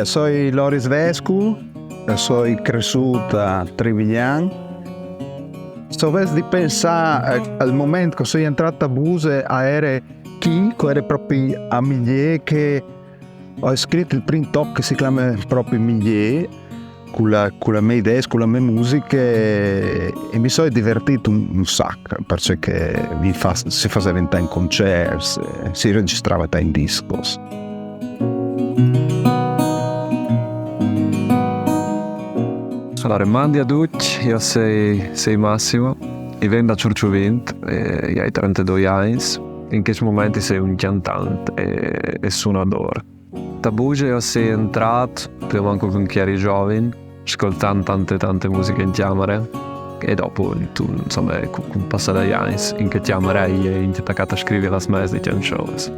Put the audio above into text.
sono Loris Vescu, sono cresciuto a Treviglian. Se dovessi pensare al momento che sono entrato a Buse, era era proprio a Miglier che ho scritto il primo top che si chiama proprio Miglier, con la mia idea, con la mia musica, e mi sono divertito un sacco, perché si faceva in concerti, si registrava in discos. Allora, mandi a tutti, io sei Massimo, io vengo da Ciurciuvint, io ho 32 anni, in questo momento sei un cantante e suonatore. Da Buse io sei entrato, prima anche con Chiari Giovin, ascoltando tante musiche in chiamare, e dopo, insomma, con passare degli anni, in che chiamare hai iniziato a scrivere le messe di shows.